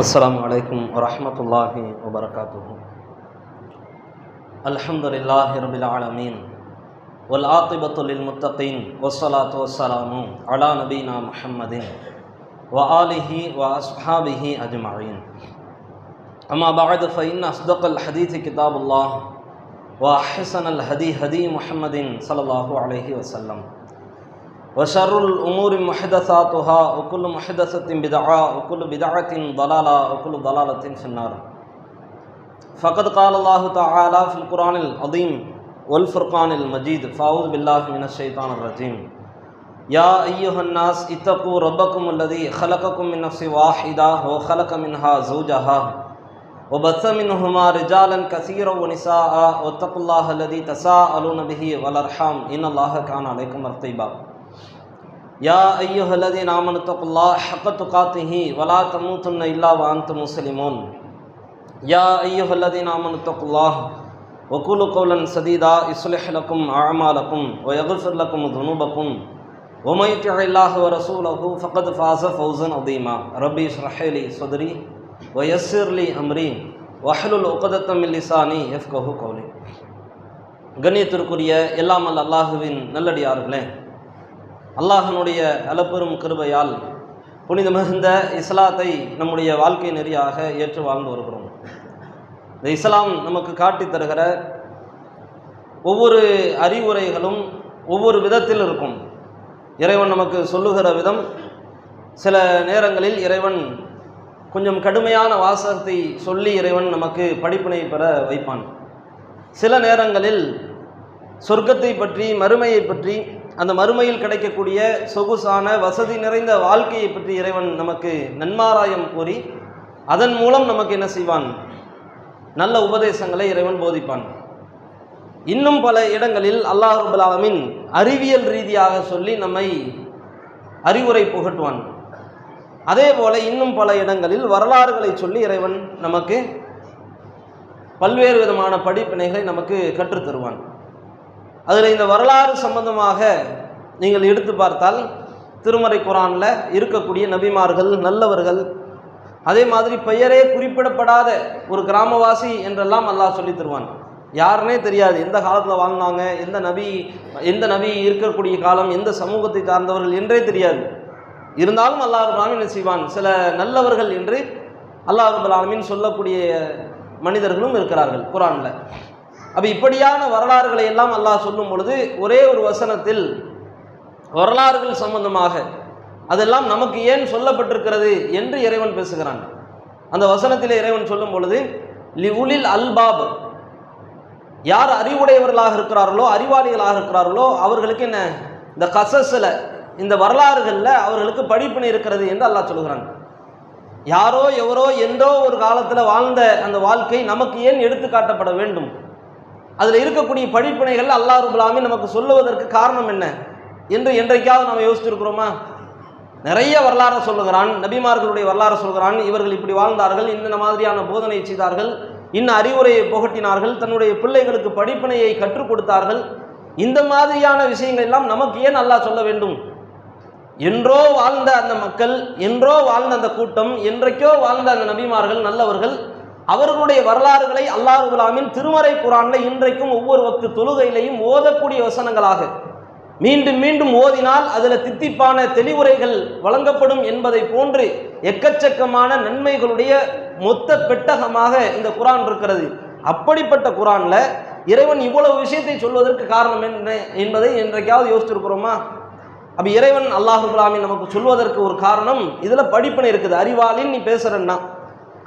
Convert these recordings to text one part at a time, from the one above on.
السلام عليكم ورحمة الله وبركاته. الحمد لله رب العالمين والعاقبة للمتقين والصلاة والسلام على نبينا محمد وآله وأصحابه أجمعين. أما بعد فإن أصدق الحديث كتاب الله وأحسن الهدي هدي محمد صلى الله عليه وسلم وشر الأمور محدثاتها وكل محدثة بدعة وكل بدعة ضلالة وكل ضلالة في النار. فقد قال الله تعالى في القرآن العظيم والفرقان المجيد فأعوذ بالله من الشيطان الرجيم. يا أيها الناس اتقوا ربكم الذي خلقكم من نفس واحدة وخلق منها زوجها وبث منهما رجالا كثيرا ونساء واتقوا الله الذي تساءلون به والأرحام إن الله كان عليكم رقيبا. يا أيها الذين آمنوا اتقوا الله حق تقاته ولا تموتن إلا وأنتم مسلمون. يا أيها الذين آمنوا اتقوا الله وقولوا قولا سديدا يصلح لكم أعمالكم ويغفر لكم ذنوبكم ومن يطع الله ورسوله فقد فاز فوزا عظيما. ربي اشرح لي صدري ويسر لي أمري واحلل عقدة من لساني يفقهوا قولي. கண்ணியத்திற்குரிய எல்லாம் அல்ல அல்லாஹுவின் நல்லடியார்களே, அல்லாஹனுடைய அளப்பெரும் கிருபையால் புனித மிகுந்த இஸ்லாத்தை நம்முடைய வாழ்க்கை நெறியாக ஏற்று வாழ்ந்து வருகிறோம். இந்த இஸ்லாம் நமக்கு காட்டி தருகிற ஒவ்வொரு அறிவுரைகளும் ஒவ்வொரு விதத்தில் இருக்கும். இறைவன் நமக்கு சொல்லுகிற விதம், சில நேரங்களில் இறைவன் கொஞ்சம் கடுமையான வாசகத்தை சொல்லி இறைவன் நமக்கு படிப்பினை பெற வைப்பான். சில நேரங்களில் சொர்க்கத்தை பற்றி, மறுமையை பற்றி, அந்த மறுமையில் கிடைக்கக்கூடிய சொகுசான வசதி நிறைந்த வாழ்க்கையை பற்றி இறைவன் நமக்கு நன்மாராயம் கூறி அதன் மூலம் நமக்கு என்ன செய்வான், நல்ல உபதேசங்களை இறைவன் போதிப்பான். இன்னும் பல இடங்களில் அல்லாஹ் ரப்பல் ஆலமீன் அறிவியல் ரீதியாக சொல்லி நம்மை அறிவுரை புகட்டுவான். அதே போல இன்னும் பல இடங்களில் வரலாறுகளை சொல்லி இறைவன் நமக்கு பல்வேறு விதமான படிப்பினைகளை நமக்கு கற்றுத்தருவான். அதில் இந்த வரலாறு சம்பந்தமாக நீங்கள் எடுத்து பார்த்தால் திருமறை குர்ஆனில் இருக்கக்கூடிய நபிமார்கள், நல்லவர்கள், அதே மாதிரி பெயரே குறிப்பிடப்படாத ஒரு கிராமவாசி என்றெல்லாம் அல்லாஹ் சொல்லி தருவான். யாருன்னே தெரியாது, எந்த காலத்தில் வாழ்ந்தாங்க, எந்த நபி இருக்கக்கூடிய காலம், எந்த சமூகத்தை சார்ந்தவர்கள் என்றே தெரியாது. இருந்தாலும் அல்லாஹ் ரப்பல் ஆலமீன் என்ன செய்வான், சில நல்லவர்கள் என்று அல்லாஹ் ரப்பல் ஆலமீன் சொல்லக்கூடிய மனிதர்களும் இருக்கிறார்கள் குர்ஆனில். அப்போ இப்படியான வரலாறுகளை எல்லாம் அல்லாஹ் சொல்லும் பொழுது ஒரே ஒரு வசனத்தில் வரலாறுகள் சம்பந்தமாக அதெல்லாம் நமக்கு ஏன் சொல்லப்பட்டிருக்கிறது என்று இறைவன் பேசுகிறான். அந்த வசனத்தில் இறைவன் சொல்லும் பொழுது லிஉலில் அல்பாப், யார் அறிவுடையவர்களாக இருக்கிறார்களோ, அறிவாளிகளாக இருக்கிறார்களோ அவர்களுக்கு என்ன, இந்த கசஸில், இந்த வரலாறுகளில் அவர்களுக்கு படிப்பினை இருக்கிறது என்று அல்லாஹ் சொல்கிறான். யாரோ எவரோ எந்தோ ஒரு காலத்தில் வாழ்ந்த அந்த வாழ்க்கை நமக்கு ஏன் எடுத்து காட்டப்பட வேண்டும்? அதில் இருக்கக்கூடிய படிப்பினைகள் அல்லாஹ் ரப்பல் ஆலமீன் நமக்கு சொல்லுவதற்கு காரணம் என்ன என்று என்றைக்காவது நம்ம யோசிச்சிருக்கிறோமா? நிறைய வரலாறு சொல்லுகிறான், நபிமார்களுடைய வரலாறு சொல்கிறான். இவர்கள் இப்படி வாழ்ந்தார்கள், இந்த மாதிரியான போதனை செய்தார்கள், இன்னும் அறிவுரையை புகட்டினார்கள், தன்னுடைய பிள்ளைகளுக்கு படிப்பினையை கற்றுக் கொடுத்தார்கள். இந்த மாதிரியான விஷயங்கள் எல்லாம் நமக்கு ஏன் அல்லாஹ் சொல்ல வேண்டும்? என்றோ வாழ்ந்த அந்த மக்கள், என்றோ வாழ்ந்த அந்த கூட்டம், என்றைக்கோ வாழ்ந்த அந்த நபிமார்கள், நல்லவர்கள், அவர்களுடைய வரலாறுகளை அல்லாஹ் ரப்பல் ஆலமீன் திருமறை குர்ஆனில் இன்றைக்கும் ஒவ்வொரு வக்து தொழுகையிலையும் ஓதக்கூடிய வசனங்களாக மீண்டும் மீண்டும் ஓதினால் அதில் தித்திப்பான தெளிவுரைகள் வழங்கப்படும் என்பதை போன்று எக்கச்சக்கமான நன்மைகளுடைய மொத்த பெட்டகமாக இந்த குர்ஆன் இருக்கிறது. அப்படிப்பட்ட குர்ஆனில் இறைவன் இவ்வளவு விஷயத்தை சொல்வதற்கு காரணம் என்ன என்பதை என்றைக்காவது யோசிச்சிருக்கிறோமா? அப்போ இறைவன் அல்லாஹ் ரப்பல் ஆலமீன் நமக்கு சொல்வதற்கு ஒரு காரணம், இதில் படிப்பினை இருக்குது. அறிவாளின்னு நீ பேசுகிறன்னா,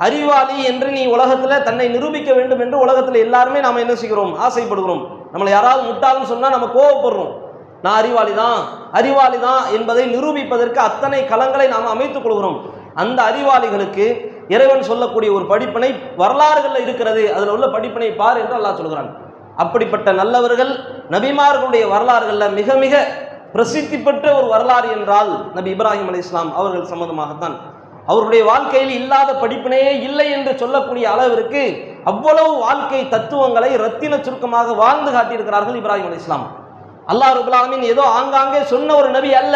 அறிவாளி என்று நீ உலகத்தில் தன்னை நிரூபிக்க வேண்டும் என்று உலகத்தில் எல்லாருமே நாம் என்ன செய்கிறோம், ஆசைப்படுகிறோம். நம்மளை யாராவது முட்டாள்னு சொன்னால் நம்ம கோவப்படுறோம். நான் அறிவாளி தான் என்பதை நிரூபிப்பதற்கு அத்தனை களங்களை நாம் அமைத்துக் கொள்கிறோம். அந்த அறிவாளிகளுக்கு இறைவன் சொல்லக்கூடிய ஒரு படிப்பினை வரலாறுகளில் இருக்கிறது, அதில் உள்ள படிப்பினை பார் என்று அல்லாஹ் சொல்கிறான். அப்படிப்பட்ட நல்லவர்கள் நபிமார்களுடைய வரலாறுகளில் மிக மிக பிரசித்தி பெற்ற ஒரு வரலாறு என்றால் நபி இப்ராஹிம் அலைஹிஸ்ஸலாம் அவர்கள் சம்பந்தமாகத்தான். அவருடைய வாழ்க்கையில் இல்லாத படிப்பினையே இல்லை என்று சொல்லக்கூடிய அளவிற்கு அவ்வளவு வாழ்க்கை தத்துவங்களை ரத்தின சுருக்கமாக வாழ்ந்து காட்டியிருக்கிறார்கள் இப்ராஹிம் அலைஹிஸ்ஸலாம். அல்லாஹ் ரப்பல் ஆலமீன் ஏதோ ஆங்காங்கே சொன்ன ஒரு நபி அல்ல,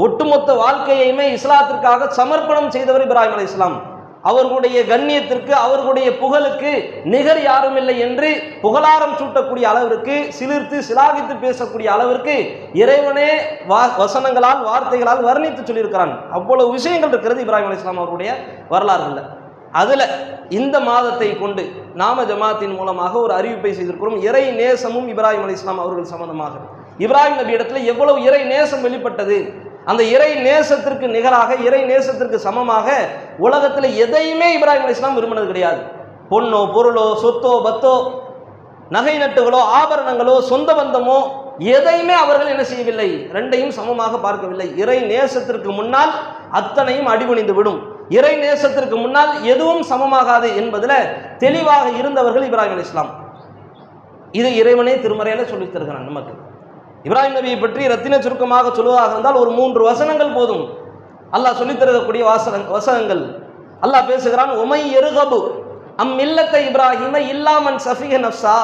ஒட்டுமொத்த வாழ்க்கையுமே இஸ்லாத்திற்காக சமர்ப்பணம் செய்தவர் இப்ராஹிம் அலைஹிஸ்ஸலாம். அவர்களுடைய கண்ணியத்திற்கு, அவர்களுடைய புகழுக்கு நிகர் யாரும் இல்லை என்று புகழாரம் சூட்டக்கூடிய அளவிற்கு, சிலிர்த்து சிலாகித்து பேசக்கூடிய அளவிற்கு இறைவனே வசனங்களால், வார்த்தைகளால் வர்ணித்து சொல்லியிருக்கிறான். அவ்வளவு விஷயங்கள் இருக்கிறது இப்ராஹிம் அலைஹிஸ்ஸலாம் அவருடைய வரலாறுல. அதுல இந்த மாதத்தை கொண்டு நாம ஜமாத்தின் மூலமாக ஒரு அறிவிப்பை செய்திருக்கிறோம். இறை நேசமும் இப்ராஹிம் அலைஹிஸ்ஸலாம் அவர்கள் சம்பந்தமாக. இப்ராஹிம் நபி இடத்துல எவ்வளவு இறை நேசம் வெளிப்பட்டது, அந்த இறை நேசத்திற்கு நிகராக, இறை நேசத்திற்கு சமமாக உலகத்தில் எதையுமே இப்ராஹிம் அலைஹிஸ்ஸலாம் விரும்பினது கிடையாது. பொண்ணோ, பொருளோ, சொத்தோ, பத்தோ, நகை நட்டுகளோ, ஆபரணங்களோ, சொந்த பந்தமோ எதையுமே அவர்கள் என்ன செய்யவில்லை, ரெண்டையும் சமமாக பார்க்கவில்லை. இறை நேசத்திற்கு முன்னால் அத்தனையும் அடிபணிந்து விடும், இறை நேசத்திற்கு முன்னால் எதுவும் சமமாகாது என்பதில் தெளிவாக இருந்தவர்கள் இப்ராஹிம் அலைஹிஸ்ஸலாம். இது இறைவனே திருமறையில சொல்லித் தருகிறான் நமக்கு. இப்ராஹிம் நபியை பற்றி ரத்தின சுருக்கமாக சொல்வதாக இருந்தால் ஒரு 3 வசனங்கள் போதும். அல்லாஹ் சொல்லித் தரக்கூடிய வசனங்கள். அல்லாஹ் பேசுகிறான், உமை எருகபு அம் இல்லத்தை இப்ராஹிம இல்லாமன் சஃபிக நஃப்ஸா.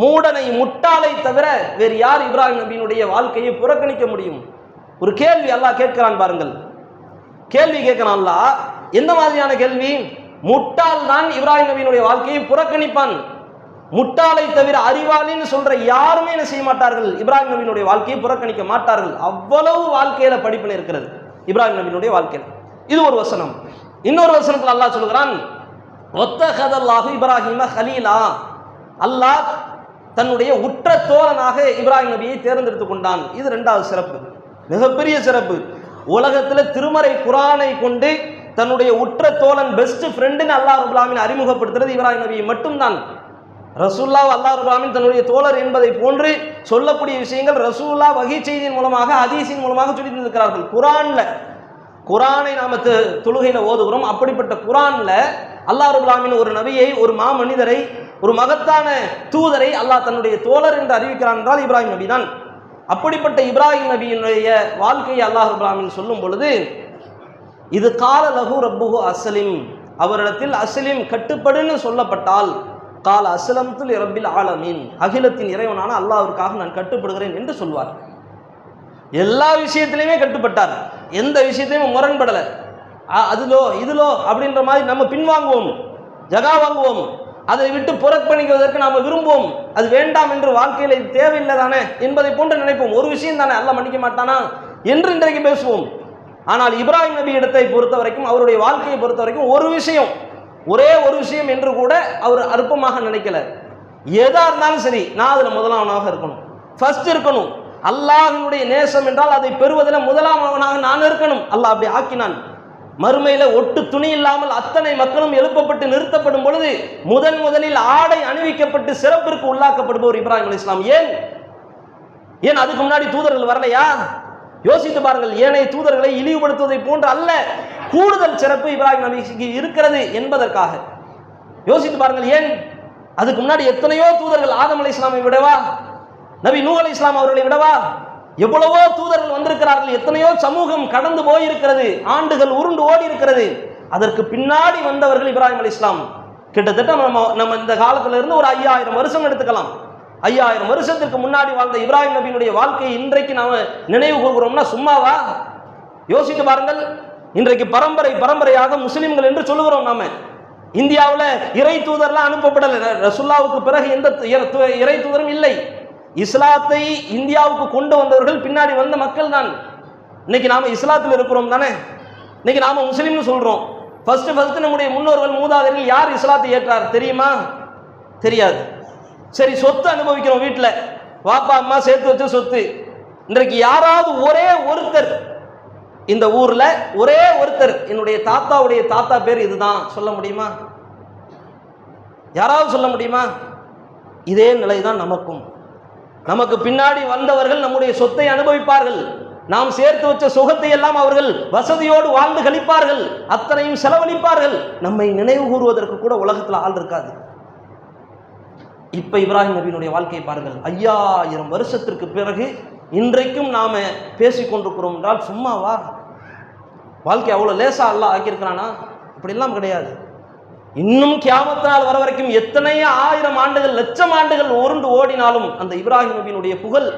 மூடனை, முட்டாளை தவிர வேறு யார் இப்ராஹிம் நபியினுடைய வாழ்க்கையை புறக்கணிக்க முடியும்? ஒரு கேள்வி அல்லாஹ் கேட்கிறான் பாருங்கள். கேள்வி கேட்கிறான் அல்லாஹ். எந்த மாதிரியான கேள்வி? முட்டாள் தான் இப்ராஹிம் நபியினுடைய வாழ்க்கையை புறக்கணிப்பான். முட்டாளை தவிர அறிவாளின்னு சொல்ற யாருமே என்ன செய்ய மாட்டார்கள், இப்ராஹிம் நபியினுடைய வாழ்க்கையை புறக்கணிக்க மாட்டார்கள். அவ்வளவு வாழ்க்கையில படிப்பினை இருக்கிறது இப்ராஹிம் நபியினுடைய வாழ்க்கையில். இது ஒரு வசனம். இன்னொரு வசனத்தில் அல்லாஹ் சொல்கிறான், ஒத்தஹதல்லாஹு இப்ராஹிம ஹலீலா. அல்லாஹ் தன்னுடைய உற்ற தோழனாக இப்ராஹிம் நபியை தேர்ந்தெடுத்துக் கொண்டான். இது 2வது சிறப்பு, மிகப்பெரிய சிறப்பு. உலகத்தில் திருமறை குர்ஆனை கொண்டு தன்னுடைய உற்ற தோழன், பெஸ்ட் ஃப்ரெண்டுன்னு அல்லாஹ் ரப்பல் ஆலமீன் அறிமுகப்படுத்துறது இப்ராஹிம் நபியை மட்டும்தான். ரசூலுல்லாஹ் அல்லாஹ் ரப்பல் ஆலமீன் தன்னுடைய தோழர் என்பதை போன்று சொல்லக்கூடிய விஷயங்கள் ரசூலுல்லாஹ் வஹீ செய்தியின் மூலமாக, ஹதீஸின் மூலமாக சொல்லி தந்திருக்கிறார்கள். குர்ஆனை நாம தொழுகையில ஓதுகிறோம். அப்படிப்பட்ட குர்ஆன்ல அல்லாஹ் ரப்பல் ஆலமீன் ஒரு நபியை, ஒரு மாமனிதரை, ஒரு மகத்தான தூதரை அல்லாஹ் தன்னுடைய தோழர் என்று அறிவிக்கிறான் என்றால் இப்ராஹிம் நபி தான். அப்படிப்பட்ட இப்ராஹிம் நபியினுடைய வாழ்க்கையை அல்லாஹ் ரப்பல் ஆலமீன் சொல்லும் பொழுது, இது கால லஹு ரப்புஹு அஸ்லிம், அவரிடத்தில் அஸ்லிம் கட்டுப்படுன்னு சொல்லப்பட்டால், கால அஸ்லம்து லிரப்பில் ஆலமீன், அகிலத்தின் இறைவனான அல்லாஹ்விற்காக நான் கட்டுப்படுகிறேன் என்று சொல்வார். எல்லா விஷயத்திலையுமே கட்டுப்பட்டார், எந்த விஷயத்திலையும் முரண்படலை. அதுலோ இதுலோ அப்படின்ற மாதிரி நம்ம பின்வாங்குவோம், ஜகா வாங்குவோம், அதை விட்டு புறக்கணிக்குவதற்கு நாம் விரும்புவோம். அது வேண்டாம் என்று வாழ்க்கையில் இது தேவையில்லை தானே என்பதை போன்று நினைப்போம். ஒரு விஷயம் தானே, அல்லாஹ் மன்னிக்க மாட்டானா என்று இன்றைக்கு பேசுவோம். ஆனால் இப்ராஹிம் நபி இடத்தை பொறுத்த வரைக்கும், அவருடைய வாழ்க்கையை பொறுத்த வரைக்கும் ஒரு விஷயம், ஒரே ஒரு விஷயம் என்று கூட அவர் அற்பமாக நினைக்கல. எதா இருந்தாலும் சரி, நான் அதில் முதலாவனாக இருக்கணும், ஃபர்ஸ்ட் இருக்கணும். அல்லாஹ்வினுடைய நேசம் என்றால் அதை பெறுவதில் முதலாவனாக நான் இருக்கணும். அல்லாஹ் அப்படி ஆக்கினான். மறுமையில ஒட்டு துணி இல்லாமல் அத்தனை மக்களும் எழுப்பப்பட்டு நிறுத்தப்படும் பொழுது முதலில் ஆடை அணிவிக்கப்பட்டு சிறப்பிற்கு உள்ளாக்கப்படுபவர் இப்ராஹிம் அலைஹிஸ்ஸலாம். ஏன் அதுக்கு முன்னாடி தூதர்கள் வரலையா? யோசித்து பாருங்கள். ஏனைய தூதர்களை இழிவுபடுத்துவதை போன்று அல்ல, கூடுதல் சிறப்பு இப்ராஹிம் நபிக்கு இருக்கிறது என்பதற்காக யோசித்து பாருங்கள். ஏன் அதுக்கு முன்னாடி எத்தனையோ தூதர்கள், ஆதம் அலைஹிஸ்ஸலாமை விடவா, நபி நூஹ் அலைஹிஸ்ஸலாம் அவர்களை விடவா, எவ்வளவோ தூதர்கள் வந்திருக்கிறார்கள். எத்தனையோ சமூகம் கடந்து போயிருக்கிறது, ஆண்டுகள் உருண்டு ஓடி இருக்கிறது. அதற்கு பின்னாடி வந்தவர்கள் இப்ராஹிம் அலைஹிஸ்ஸலாம். கிட்டத்தட்ட நம்ம இந்த காலத்துல இருந்து ஒரு 5000 வருஷம் எடுத்துக்கலாம். 5000 வருஷத்துக்கு முன்னாடி வாழ்ந்த இப்ராஹிம் நபியினுடைய வாழ்க்கையை இன்றைக்கு நாம நினைவு கூறுகிறோம்னா சும்மாவா? யோசித்து பாருங்கள். இன்றைக்கு பரம்பரையாக முஸ்லிம்கள் என்று சொல்லுகிறோம். நாம இந்தியாவில் இறை தூதர்லாம் அனுப்பப்படலை. ரசூலுல்லாஹ்வுக்கு பிறகு எந்த இறை தூதரும் இல்லை. இஸ்லாத்தை இந்தியாவுக்கு கொண்டு வந்தவர்கள் பின்னாடி வந்த மக்கள் தான். இன்னைக்கு நாம இஸ்லாத்தில் இருக்கிறோம் தானே, இன்னைக்கு நாம முஸ்லீம்னு சொல்றோம். ஃபர்ஸ்ட் நம்முடைய முன்னோர்கள், மூதாதையர்கள் யார் இஸ்லாத்தை ஏற்றார் தெரியுமா? தெரியாது. சரி, சொத்து அனுபவிக்கிறோம் வீட்டில், வாப்பா அம்மா சேர்த்து வச்ச சொத்து. இன்றைக்கு யாராவது ஒரே ஒருத்தர், இந்த ஊர்ல ஒரே ஒருத்தர் என்னுடைய தாத்தாவுடைய தாத்தா பேர் இதுதான் சொல்ல முடியுமா? யாராவது சொல்ல முடியுமா? இதே நிலைதான் நமக்கும். நமக்கு பின்னாடி வந்தவர்கள் நம்முடைய சொத்தை அனுபவிப்பார்கள். நாம் சேர்த்து வச்ச சுகத்தை எல்லாம் அவர்கள் வசதியோடு வாழ்ந்து கழிப்பார்கள், அத்தனையும் செலவழிப்பார்கள். நம்மை நினைவு கூறுவதற்கு கூட உலகத்தில் ஆள் இருக்காது. இப்ப இப்ராஹிம் நபியினுடைய வாழ்க்கையை பாருங்கள். 5000 வருஷத்திற்கு பிறகு இன்றைக்கும் நாம பேசிக்கொண்டிருக்கிறோம் என்றால் சும்மாவா? வாழ்க்கை அவ்வளவு லேசா அல்லாஹ் ஆக்கியிருக்கிறானா? அப்படிலாம் கிடையாது. இன்னும் கியாமத் நாள் வர வரைக்கும் எத்தனை 1000 ஆண்டுகள், லட்சம் ஆண்டுகள் உருண்டு ஓடினாலும் அந்த இப்ராஹிம் நபியினுடைய புகழ்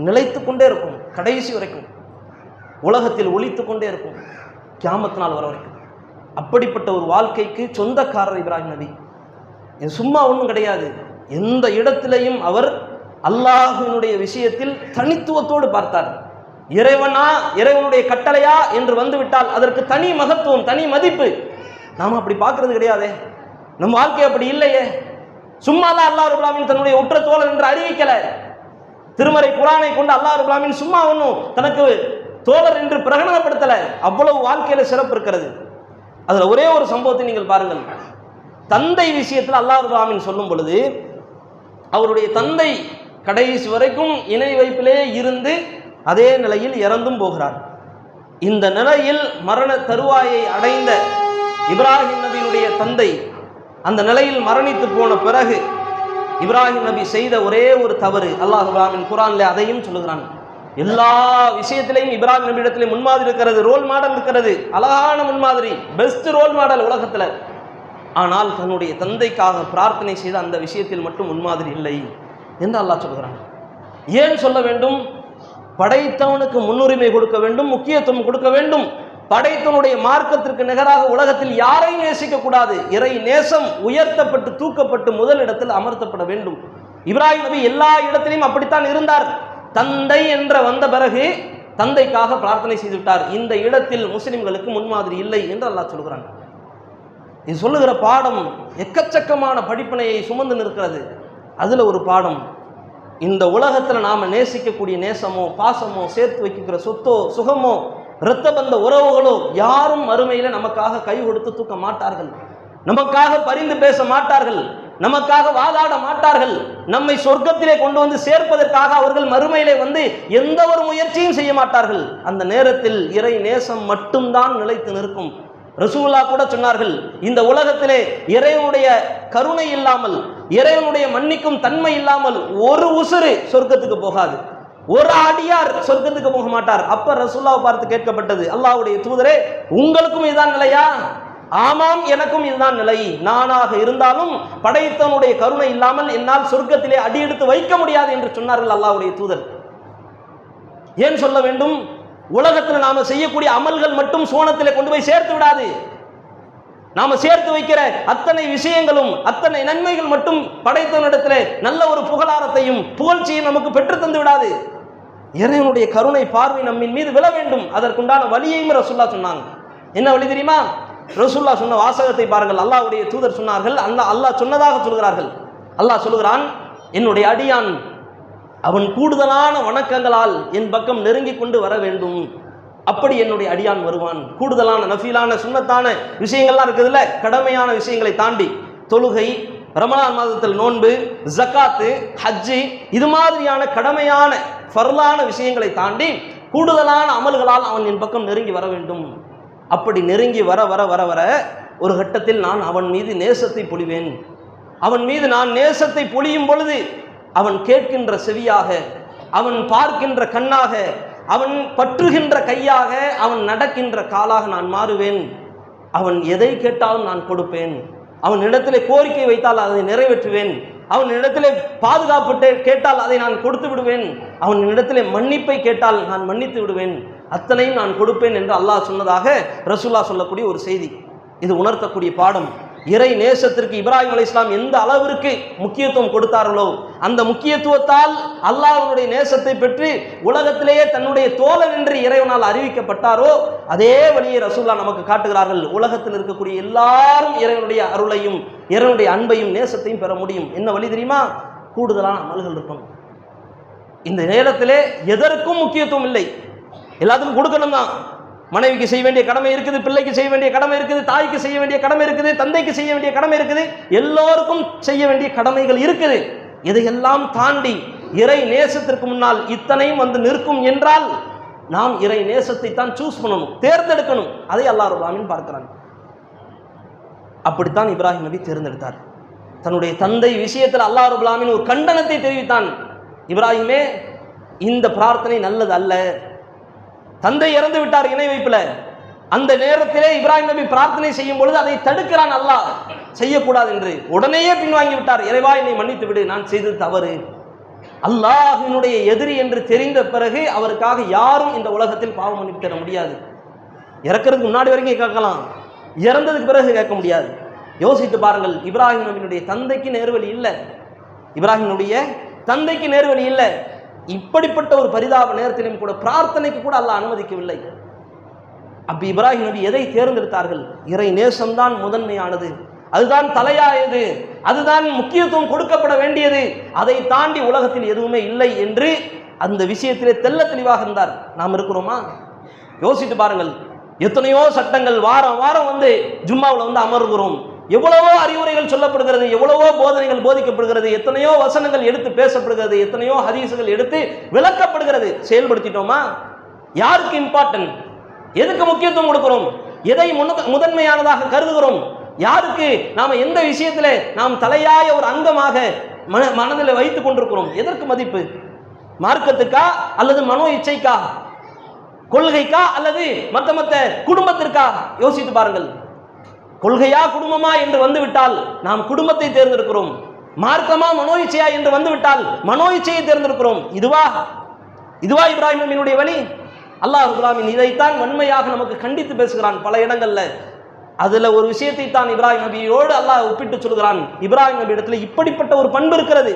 நிலைத்து கொண்டே இருக்கும். கடைசி வரைக்கும் உலகத்தில் ஒலித்து கொண்டே இருக்கும், கியாமத் நாள் வர வரைக்கும். அப்படிப்பட்ட ஒரு வாழ்க்கைக்கு சொந்தக்காரர் இப்ராஹிம் நபி. இது சும்மா ஒன்றும் கிடையாது. எந்த இடத்திலையும் அவர் அல்லாஹ்வினுடைய விஷயத்தில் தனித்துவத்தோடு பார்த்தார். இறைவனா, இறைவனுடைய கட்டளையா என்று வந்துவிட்டால் அதற்கு தனி மகத்துவம், தனி மதிப்பு. நாம் அப்படி பார்க்கறது கிடையாதே. நம் வாழ்க்கை அப்படி இல்லையே. சும்மாதான் அல்லாஹ் ரப்பல் ஆலமீன் தன்னுடைய உற்ற தோழன் என்று அறிவிக்கல. திருமறை குர்ஆனை கொண்டு அல்லாஹ் ரப்பல் ஆலமீன் சும்மா ஒன்றும் தனக்கு தோழர் என்று பிரகடனப்படுத்தல. அவ்வளவு வாழ்க்கையில சிறப்பு இருக்கிறது. அதுல ஒரே ஒரு சம்பவத்தை நீங்கள் பாருங்கள். தந்தை விஷயத்தில் அல்லாஹ் ரப்பல் ஆலமீன் சொல்லும் பொழுது, அவருடைய தந்தை கடைசி வரைக்கும் இணை வைப்பிலே இருந்து அதே நிலையில் இறந்தும் போகிறார். இந்த நிலையில் மரண தருவாயை அடைந்த இப்ராஹிம் நபியினுடைய தந்தை அந்த நிலையில் மரணித்து போன பிறகு இப்ராஹிம் நபி செய்த ஒரே ஒரு தவறு அல்லாஹ் ரப்பல் ஆலமீன் குர்ஆன்ல அதையும் சொல்லுகிறான். எல்லா விஷயத்திலையும் இப்ராஹிம் நபி இடத்துல முன்மாதிரி இருக்கிறது, ரோல் மாடல் இருக்கிறது, அழகான முன்மாதிரி, பெஸ்ட் ரோல் மாடல் உலகத்தில். ஆனால் தன்னுடைய தந்தைக்காக பிரார்த்தனை செய்த அந்த விஷயத்தில் மட்டும் முன்மாதிரி இல்லை என்று அல்லாஹ் சொல்கிறான். ஏன் சொல்ல வேண்டும்? படைத்தவனுக்கு முன்னுரிமை கொடுக்க வேண்டும், முக்கியத்துவம் கொடுக்க வேண்டும். படைத்தவனுடைய மார்க்கத்திற்கு நிகராக உலகத்தில் யாரையும் நேசிக்க கூடாது. இறை நேசம் உயர்த்தப்பட்டு தூக்கப்பட்டு முதலிடத்தில் அமர்த்தப்பட வேண்டும். இப்ராஹிம் நபி எல்லா இடத்திலையும் அப்படித்தான் இருந்தார். தந்தை என்ற வந்த பிறகு தந்தைக்காக பிரார்த்தனை செய்து விட்டார். இந்த இடத்தில் முஸ்லிம்களுக்கு முன்மாதிரி இல்லை என்று அல்லாஹ் சொல்கிறான். இது சொல்லுகிற பாடம் எக்கச்சக்கமான படிப்பினையை சுமந்து நிற்கிறது. அதுல ஒரு பாடம், இந்த உலகத்துல நாம நேசிக்கக்கூடிய நேசமோ பாசமோ சேர்த்து வைக்கிற சொத்தோ சுகமோ இரத்த பந்த உறவுகளோ யாரும் மறுமையில நமக்காக கை கொடுத்து தூக்க மாட்டார்கள், நமக்காக பரிந்து பேச மாட்டார்கள், நமக்காக வாதாட மாட்டார்கள். நம்மை சொர்க்கத்திலே கொண்டு வந்து சேர்ப்பதற்காக அவர்கள் மறுமையிலே வந்து எந்த ஒரு முயற்சியும் செய்ய மாட்டார்கள். அந்த நேரத்தில் இறை நேசம் மட்டும்தான் நிலைத்து நிற்கும். ரசூலுல்லாஹ் கூட சொன்னார்கள், இந்த உலகத்திலே இறைவனுடைய கருணை இல்லாமல், இறைவனுடைய மன்னிக்கும் தன்மை இல்லாமல் ஒரு உசுறு சொர்க்கத்துக்கு போகாது, ஒரு அடியார் சொர்க்கத்துக்கு போக மாட்டார். அப்ப ரசூலுல்லாஹ் பார்த்து கேட்கப்பட்டது, அல்லாஹ்வுடைய தூதரே, உங்களுக்கும் இதுதான் நிலையா? ஆமாம், எனக்கும் இதுதான் நிலை. நானாக இருந்தாலும் படைத்தவனுடைய கருணை இல்லாமல் என்னால் சொர்க்கத்திலே அடியெடுத்து வைக்க முடியாது என்று சொன்னார்கள் அல்லாஹ்வுடைய தூதர். ஏன் சொல்ல வேண்டும்? உலகத்தில் நாம செய்யக்கூடிய அமல்கள் மட்டும் சோனத்திலே கொண்டு போய் சேர்த்து விடாது. நாம சேர்த்து வைக்கிற அத்தனை விஷயங்களும் அத்தனை நன்மைகள் மட்டும் படைத்தவனிடத்திலே நல்ல ஒரு புகழாரத்தையும் புகழ்ச்சியும் நமக்கு பெற்று தந்து விடாது. இறைவனுடைய கருணை பார்வை நம்மின் மீது விழ வேண்டும். அதற்குண்டான வழியையும் ரசூலுல்லாஹ் சொன்னாங்க. என்ன வழி தெரியுமா? ரசூலுல்லாஹ் சொன்ன வாசகத்தை பாருங்கள். அல்லாஹ்வுடைய தூதர் சொன்னார்கள், அல்லாஹ் சொன்னதாக சொல்கிறார்கள். அல்லாஹ் சொல்கிறான், என்னுடைய அடியான் அவன் கூடுதலான வணக்கங்களால் என் பக்கம் நெருங்கி கொண்டு வர வேண்டும். அப்படி என்னுடைய அடியான் வருவான். கூடுதலான நஃபீலான சுன்னத்தான விஷயங்கள்லாம் இருக்குதுல்ல, கடமையான விஷயங்களை தாண்டி தொழுகை, ரமலான் மாதத்தில் நோன்பு, ஜக்காத்து, ஹஜ்ஜி, இது மாதிரியான கடமையான ஃபர்லான விஷயங்களை தாண்டி கூடுதலான அமல்களால் அவன் என் பக்கம் நெருங்கி வர வேண்டும். அப்படி நெருங்கி வர வர வர வர ஒரு கட்டத்தில் நான் அவன் மீது நேசத்தை பொழிவேன். அவன் மீது நான் நேசத்தை பொழியும் பொழுது அவன் கேட்கின்ற செவியாக, அவன் பார்க்கின்ற கண்ணாக, அவன் பற்றுகின்ற கையாக, அவன் நடக்கின்ற காலாக நான் மாறுவேன். அவன் எதை கேட்டாலும் நான் கொடுப்பேன். அவன் இடத்திலே கோரிக்கை வைத்தால் அதை நிறைவேற்றுவேன். அவன் இடத்திலே பாதுகாப்பு கேட்டால் அதை நான் கொடுத்து விடுவேன். அவன் இடத்திலே மன்னிப்பை கேட்டால் நான் மன்னித்து விடுவேன். அத்தனையும் நான் கொடுப்பேன் என்று அல்லாஹ் சொன்னதாக ரசூலுல்லாஹ் சொல்லக்கூடிய ஒரு செய்தி. இது உணர்த்தக்கூடிய பாடம். இறை நேசத்திற்கு இப்ராஹிம் அலைஹிஸ்ஸலாம் எந்த அளவிற்கு முக்கியத்துவம் கொடுத்தார்களோ அந்த முக்கியத்துவத்தால் அல்லாஹ்வுடைய நேசத்தை பெற்று உலகத்திலேயே தன்னுடைய தோழன் என்று இறைவனால் அறிவிக்கப்பட்டாரோ அதே வழியை ரசூலுல்லாஹ் நமக்கு காட்டுகிறார்கள். உலகத்தில் இருக்கக்கூடிய எல்லாரும் இறைவனுடைய அருளையும் இறைவனுடைய அன்பையும் நேசத்தையும் பெற முடியும். என்ன வழி தெரியுமா? கூடுதலான அமல்கள் இருக்கும். இந்த நேரத்திலே எதற்கும் முக்கியத்துவம் இல்லை, எல்லாத்துக்கும் கொடுக்கணும் தான். மனைவிக்கு செய்ய வேண்டிய கடமை இருக்குது, பிள்ளைக்கு செய்ய வேண்டிய கடமை இருக்குது, தாய்க்கு செய்ய வேண்டிய கடமை இருக்குது, தந்தைக்கு செய்ய வேண்டிய கடமை இருக்குது, எல்லோருக்கும் செய்ய வேண்டிய கடமைகள் இருக்குது. இதையெல்லாம் தாண்டி இறை நேசத்திற்கு முன்னால் இத்தனையும் வந்து நிற்கும் என்றால் நாம் இறை நேசத்தை தான் சூஸ் பண்ணணும், தேர்ந்தெடுக்கணும். அதை அல்லாஹ் ரப்பல் ஆலமீன் பார்க்கிறான். அப்படித்தான் இப்ராஹிம் நபி தேர்ந்தெடுத்தார். தன்னுடைய தந்தை விஷயத்தில் அல்லாஹ் ரப்பல் ஆலமீன் ஒரு கண்டனத்தை தெரிவித்தான். இப்ராஹிமே, இந்த பிரார்த்தனை நல்லது அல்ல. தந்தை இறந்து விட்டார் இணை வைப்புல. அந்த நேரத்திலே இப்ராஹிம் நபி பிரார்த்தனை செய்யும் பொழுது அதை தடுக்கிறான் அல்லாஹ், செய்யக்கூடாது என்று. உடனேயே பின்வாங்கி விட்டார். இறைவா, என்னை மன்னித்து விடு, நான் செய்தது தவறு. அல்லாஹ்வினுடைய எதிரி என்று தெரிந்த பிறகு அவருக்காக யாரும் இந்த உலகத்தில் பாவம் மன்னிப்பு தர முடியாது. இறக்கிறதுக்கு முன்னாடி வரைக்கும் கேட்கலாம், இறந்ததுக்கு பிறகு கேட்க முடியாது. யோசித்து பாருங்கள், இப்ராஹிம் நபியினுடைய தந்தைக்கு நேர்வழி இல்லை, இப்ராஹிமுடைய தந்தைக்கு நேர்வழி இல்லை. இப்படிப்பட்ட ஒரு பரிதாப நேரத்திலும் கூட பிரார்த்தனைக்கு கூட அல்லாஹ் அனுமதிக்கவில்லை. அப்ப இப்ராஹிம் நபி எதை தேர்ந்தெடுத்தார்கள்? இறை நேசம்தான் முதன்மையானது, அதுதான் தலையாயது, அதுதான் முக்கியத்துவம் கொடுக்கப்பட வேண்டியது, அதை தாண்டி உலகத்தில் எதுவுமே இல்லை என்று அந்த விஷயத்திலே தெள்ள தெளிவாக இருந்தார். நாம் இருக்கிறோமா? யோசித்து பாருங்கள். எத்தனையோ சட்டங்கள் வாரம் வாரம் வந்து ஜும்மாவில் வந்து அமர்கிறோம், எவ்வளவோ அறிவுரைகள் சொல்லப்படுகிறது, எவ்வளவோ போதனைகள் போதிக்கப்படுகிறது, எத்தனையோ வசனங்கள் எடுத்து பேசப்படுகிறது, எத்தனையோ ஹதீசுகள் எடுத்து விளக்கப்படுகிறது. செயல்படுத்திட்டோமா? யாருக்கு இம்பார்ட்டன்ட்? எதுக்கு முக்கியத்துவம் கொடுக்கிறோம்? எதை முதன்மையானதாக கருதுகிறோம்? யாருக்கு நாம எந்த விஷயத்திலே நாம் தலையாய ஒரு அங்கமாக மனதில் வைத்துக் கொண்டிருக்கிறோம்? எதற்கு மதிப்பு? மார்க்கத்துக்கா அல்லது மனோ இச்சைக்கா? கொள்கைக்கா அல்லது மத்த குடும்பத்திற்கா? யோசித்து பாருங்கள். கொள்கையா குடும்பமா என்று வந்துவிட்டால் நாம் குடும்பத்தை தேர்ந்தெடுக்கிறோம். மார்க்கமா மனோ இச்சையா என்று வந்துவிட்டால் மனோ இச்சையை தேர்ந்தெடுக்கிறோம். இதுவா இப்ராஹிம் நபியினுடைய வழி? அல்லாஹ் ரப்பல் ஆலமீன் இதைத்தான் வன்மையாக நமக்கு கண்டித்து பேசுகிறான் பல இடங்கள்ல. அதுல ஒரு விஷயத்தை தான் இப்ராஹிம் நபியோடு அல்லாஹ் ஒப்பிட்டு சொல்கிறான். இப்ராஹிம் நபி இடத்துல இப்படிப்பட்ட ஒரு பண்பு இருக்கிறது,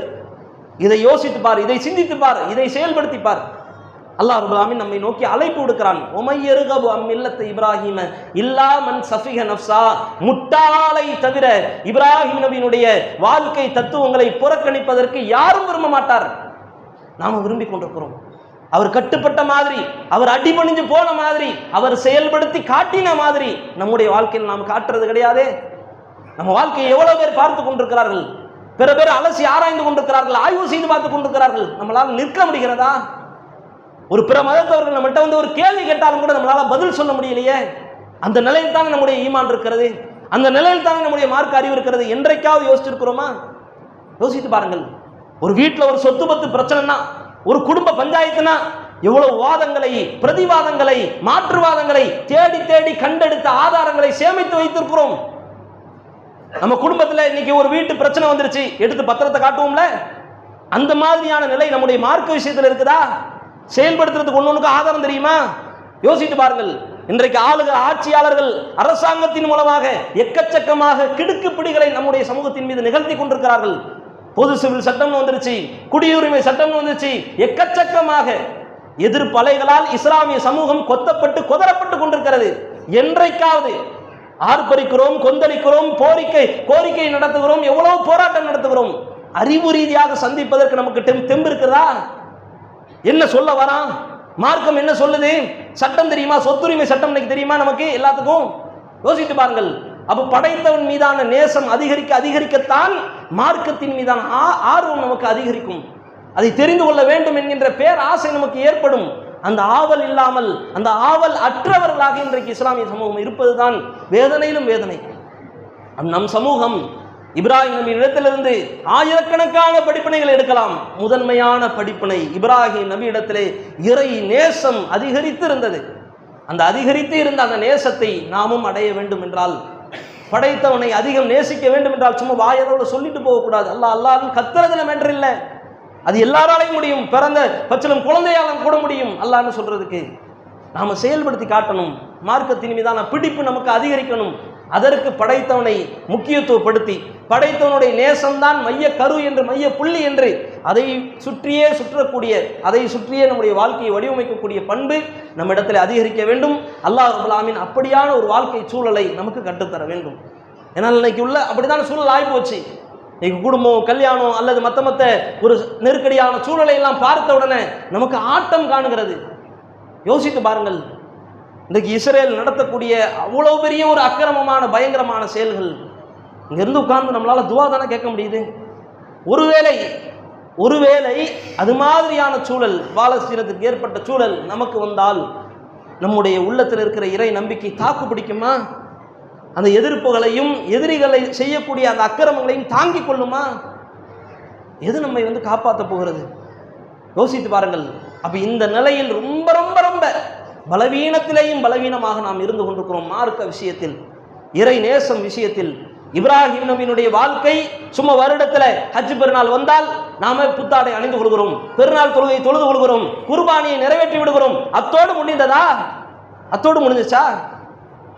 இதை யோசித்து பார், இதை சிந்தித்து பார், இதை செயல்படுத்தி பார். அல்லாஹ் ரப்பல் ஆலமீன் நம்மை நோக்கி அழைப்பு விடுக்கிறான். ஒமையருகபு அம்மில்லத்த இப்ராஹிம இல்லா மன் சஃபிக நஃப்ஸா, முட்டாளை தவிர இப்ராஹிம் நபியினுடைய வாழ்க்கை தத்துவங்களை புறக்கணிப்பதற்கு யாரும் விரும்ப மாட்டார். நாம விரும்பி கொண்டிருக்கிறோம். அவர் கட்டுப்பட்ட மாதிரி, அவர் அடிபணிஞ்சு போன மாதிரி, அவர் செயல்படுத்தி காட்டின மாதிரி நம்முடைய வாழ்க்கையில் நாம் காட்டுறது கிடையாதே. நம்ம வாழ்க்கையை எவ்வளவு பேர் பார்த்து கொண்டிருக்கிறார்கள், பிற பேர் அலசி ஆராய்ந்து கொண்டிருக்கிறார்கள், ஆய்வு செய்து பார்த்து கொண்டிருக்கிறார்கள். நம்மளால் நிற்க முடிகிறதா? ஒரு பிற மதத்தவர்கள் நம்மகிட்ட வந்து ஒரு கேள்வி கேட்டாலும் கூட நம்மளால பதில் சொல்ல முடியலையே. அந்த நிலையில் தானே நம்முடைய ஈமான் இருக்கிறது, அந்த நிலையில் தானே நம்முடைய மார்க்க அறிவு இருக்கிறது. என்றைக்காவது யோசிச்சிருக்கிறோமா? யோசித்து பாருங்கள். ஒரு வீட்டில் ஒரு சொத்து பத்து பிரச்சனைனா, ஒரு குடும்ப பஞ்சாயத்துனா எவ்வளவு வாதங்களை, பிரதிவாதங்களை, மாற்றுவாதங்களை தேடி தேடி கண்டெடுத்த ஆதாரங்களை சேமித்து வைத்திருக்கிறோம். நம்ம குடும்பத்தில் இன்னைக்கு ஒரு வீட்டு பிரச்சனை வந்துருச்சு, எடுத்து பத்திரத்தை காட்டுவோம்ல. அந்த மாதிரியான நிலை நம்முடைய மார்க்க விஷயத்தில் இருக்குதா? செயல்படுத்துறதுக்கு ஒன்னொன்னுக்கு ஆதாரம் தெரியுமா? யோசித்து பாருங்கள். இன்றைக்கு ஆட்சியாளர்கள் அரசாங்கத்தின் மூலமாக எக்கச்சக்கமாக கிடுக்கு பிடிகளை நம்முடைய சமூகத்தின் மீது நிகழ்த்தி கொண்டிருக்கிறார்கள். பொது சிவில் சட்டம் வந்துருச்சு, குடியுரிமை சட்டம் வந்துருச்சு, எக்கச்சக்கமாக எதிர்ப்பு அலைகளால் இஸ்லாமிய சமூகம் கொத்தப்பட்டு கொதறப்பட்டு கொண்டிருக்கிறது. என்றைக்காவது ஆர்ப்பரிக்கிறோம், கொந்தளிக்கிறோம், கோரிக்கை நடத்துகிறோம், எவ்வளவு போராட்டம் நடத்துகிறோம். அறிவு ரீதியாக சந்திப்பதற்கு நமக்கு தெம்பு இருக்கிறதா? என்ன சொல்ல வரான்? மார்க்கம் என்ன சொல்லுது? சட்டம் தெரியுமா? சொத்துரிமை சட்டம் இன்னைக்கு தெரியுமா நமக்கு எல்லாத்துக்கும்? யோசித்து பாருங்கள். அப்ப படைத்தவன் மீதான நேசம் அதிகரிக்கத்தான் மார்க்கத்தின் மீதான ஆர்வம் நமக்கு அதிகரிக்கும். அதை தெரிந்து கொள்ள வேண்டும் என்கின்ற பேராசை நமக்கு ஏற்படும். அந்த ஆவல் இல்லாமல், அந்த ஆவல் அற்றவர்களாக இன்றைக்கு இஸ்லாமிய சமூகம் இருப்பதுதான் வேதனையிலும் வேதனை. நம் சமூகம் இப்ராஹிம் நபி இடத்திலிருந்து ஆயிரக்கணக்கான படிப்பினைகள் எடுக்கலாம். முதன்மையான படிப்பினை இப்ராஹிம் நபி இடத்திலே இறை நேசம் அதிகரித்து இருந்தது. அந்த அதிகரித்து இருந்த அந்த நேசத்தை நாமும் அடைய வேண்டும் என்றால், படைத்தவனை அதிகம் நேசிக்க வேண்டும் என்றால் சும்மா வாயரோடு சொல்லிட்டு போகக்கூடாது. அல்லாஹ் கத்துறதுல மென்று இல்லை, அது எல்லாராலையும் முடியும். பிறந்த பச்சிலும் குழந்தையாலும் கூட முடியும். அல்லாஹ்னு சொல்றதுக்கு நாம செயல்படுத்தி காட்டணும். மார்க்கத்தின் மீதான பிடிப்பு நமக்கு அதிகரிக்கணும். அதற்கு படைத்தவனை முக்கியத்துவப்படுத்தி, படைத்தவனுடைய நேசம்தான் மைய கரு என்று, மைய புள்ளி என்று அதை சுற்றியே சுற்றக்கூடிய, அதை சுற்றியே நம்முடைய வாழ்க்கையை வடிவமைக்கக்கூடிய பண்பு நம்ம இடத்துல அதிகரிக்க வேண்டும். அல்லாஹ் ரப்பல் ஆலமீன் அப்படியான ஒரு வாழ்க்கை சூழலை நமக்கு கற்றுத்தர வேண்டும். ஏன்னா இன்னைக்கு உள்ள அப்படிதான் சூழல் ஆகிப்போச்சு. இன்னைக்கு குடும்பம், கல்யாணம் அல்லது மற்ற ஒரு நெருக்கடியான சூழலை எல்லாம் பார்த்த உடனே நமக்கு ஆட்டம் காணுகிறது. யோசித்து பாருங்கள். இன்றைக்கு இஸ்ரேல் நடத்தக்கூடிய அவ்வளவு பெரிய ஒரு அக்கிரமமான பயங்கரமான செயல்கள், இங்கிருந்து உட்கார்ந்து நம்மளால துவா தானே கேட்க முடியுது? ஒருவேளை அது மாதிரியான சூழல், பாலஸ்தீனத்துக்கு ஏற்பட்ட சூழல் நமக்கு வந்தால் நம்முடைய உள்ளத்தில் இருக்கிற இறை நம்பிக்கை தாக்கு பிடிக்குமா? அந்த எதிர்ப்புகளையும் எதிரிகளை செய்யக்கூடிய அந்த அக்கிரமங்களையும் தாங்கிக் கொள்ளுமா? எது நம்மை காப்பாற்ற போகிறது? யோசித்து பாருங்கள். அப்ப இந்த நிலையில் ரொம்ப ரொம்ப ரொம்ப பலவீனத்திலேயும் பலவீனமாக நாம் இருந்து கொண்டிருக்கிறோம். மார்க்க விஷயத்தில், இறை நேசம் விஷயத்தில். இப்ராஹிம் நபியினுடைய வாழ்க்கை சும்மா வருடத்துல ஹஜ் பெருநாள் வந்தால் நாம புத்தாடை அணிந்து கொள்கிறோம், பெருநாள் தொழுகை தொழுது கொள்கிறோம், குர்பானியை நிறைவேற்றி விடுகிறோம். அத்தோடு முடிந்ததா? அத்தோடு முடிஞ்சிச்சா?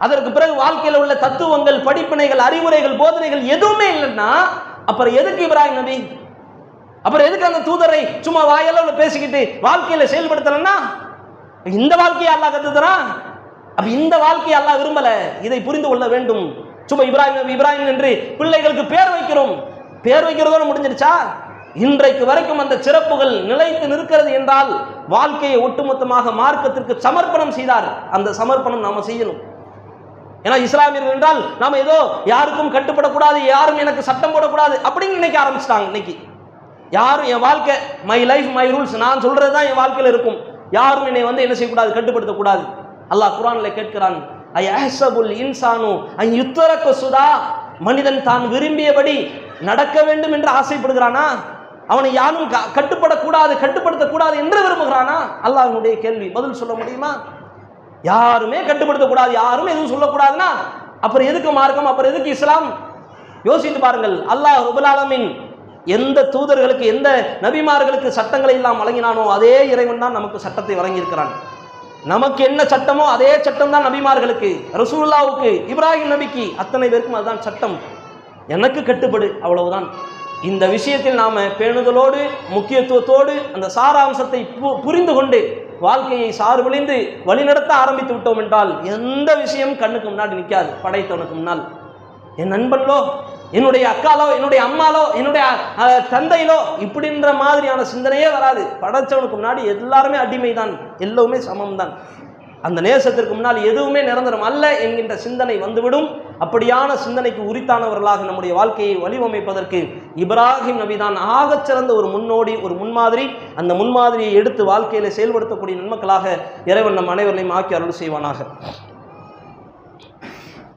அதற்கு பிறகு வாழ்க்கையில் உள்ள தத்துவங்கள், படிப்பினைகள், அறிவுரைகள், போதனைகள் எதுவுமே இல்லைன்னா அப்புறம் எதுக்கு இப்ராஹிம் நபி? அப்புறம் எதுக்கு அந்த தூதரை சும்மா வாயளவுல பேசிக்கிட்டு வாழ்க்கையில செயல்படுத்தலன்னா? இந்த வாழ்க்கையை அல்லாஹ் கத்துறான். அப்ப இந்த வாழ்க்கையை அல்லாஹ் விரும்பல. இதை புரிந்து கொள்ள வேண்டும். சும்மா இப்ராஹிம் நபி இப்ராஹிம் என்று பிள்ளைகளுக்கு பேர் வைக்கிறோம். பேர் வைக்கிறதோட முடிஞ்சிருச்சா? இன்றைக்கு வரைக்கும் அந்த சிறப்புகள் நிலைத்து நிற்கிறது என்றால் வாழ்க்கையை ஒட்டுமொத்தமாக மார்க்கத்திற்கு சமர்ப்பணம் செய்தார். அந்த சமர்ப்பணம் நாம செய்யணும். ஏன்னா இஸ்லாமியர்கள் என்றால் நாம ஏதோ யாருக்கும் கட்டுப்படக்கூடாது, யாரும் எனக்கு சட்டம் போடக்கூடாது அப்படின்னு நினைக்க ஆரம்பிச்சிட்டாங்க. இன்னைக்கு யாரும் என் வாழ்க்கை, மை லைஃப் மை ரூல்ஸ், நான் சொல்றது தான் என் வாழ்க்கையில் இருக்கும், யாரும் என்னை வந்து என்ன செய்யக்கூடாது, கட்டுப்படுத்தக்கூடாது. அல்லாஹ் குர்ஆன்ல கேட்கிறான், அயஹ்சபுல் இன்சானு அன் யுத்ரக சுதா, மனிதன் தான் விரும்பியபடி நடக்க வேண்டும் என்று ஆசைப்படுகிறானா? அவனை யாரும் கட்டுப்படக்கூடாது, கட்டுப்படுத்தக்கூடாது என்று விரும்புகிறானா? அல்லாஹ்வுடைய கேள்வி. பதில் சொல்ல முடியுமா? யாருமே கட்டுப்படுத்தக்கூடாது, யாரும் எதுவும் சொல்லக்கூடாதுன்னா அப்புறம் எதுக்கு மார்க்கம், அப்புறம் எதுக்கு இஸ்லாம்? யோசித்து பாருங்கள். அல்லாஹ் ரப்பல் ஆலமீன் எந்த தூதர்களுக்கு, எந்த நபிமார்களுக்கு சட்டங்களை எல்லாம் வழங்கினானோ அதே இறைவன் தான் நமக்கு சட்டத்தை வழங்கியிருக்கிறான். நமக்கு என்ன சட்டமோ அதே சட்டம் தான் நபிமார்களுக்கு, ரசூலுல்லாஹ்வுக்கு, இப்ராஹிம் நபிக்கு, அத்தனை பேருக்கும் அதுதான் சட்டம். எனக்கு கட்டுப்படு, அவ்வளவுதான். இந்த விஷயத்தில் நாம பேணுதலோடு, முக்கியத்துவத்தோடு அந்த சாராம்சத்தை புரிந்து கொண்டு வாழ்க்கையை சார்பழிந்து வழிநடத்த ஆரம்பித்து விட்டோம் என்றால் எந்த விஷயம் கண்ணுக்கு முன்னாடி நிற்காது. படைத்தவனுக்கு முன்னால் என் நண்பனோ, என்னுடைய அக்காலோ, என்னுடைய அம்மாலோ, என்னுடைய தந்தையிலோ இப்படின்ற மாதிரியான சிந்தனையே வராது. படைத்தவனுக்கு முன்னாடி எல்லாருமே அடிமைதான், எல்லோருமே சமம்தான். அந்த நேசத்திற்கு முன்னால் எதுவுமே நிரந்தரம் அல்ல என்கின்ற சிந்தனை வந்துவிடும். அப்படியான சிந்தனைக்கு உரித்தானவர்களாக நம்முடைய வாழ்க்கையை வடிவமைப்பதற்கு இப்ராஹிம் நபிதான் ஆகச்சிறந்த ஒரு முன்னோடி, ஒரு முன்மாதிரி. அந்த முன்மாதிரியை எடுத்து வாழ்க்கையில செயல்படுத்தக்கூடிய நன்மக்களாக இறைவன் நம் அனைவரையும் ஆக்கி அருள் செய்வானாக.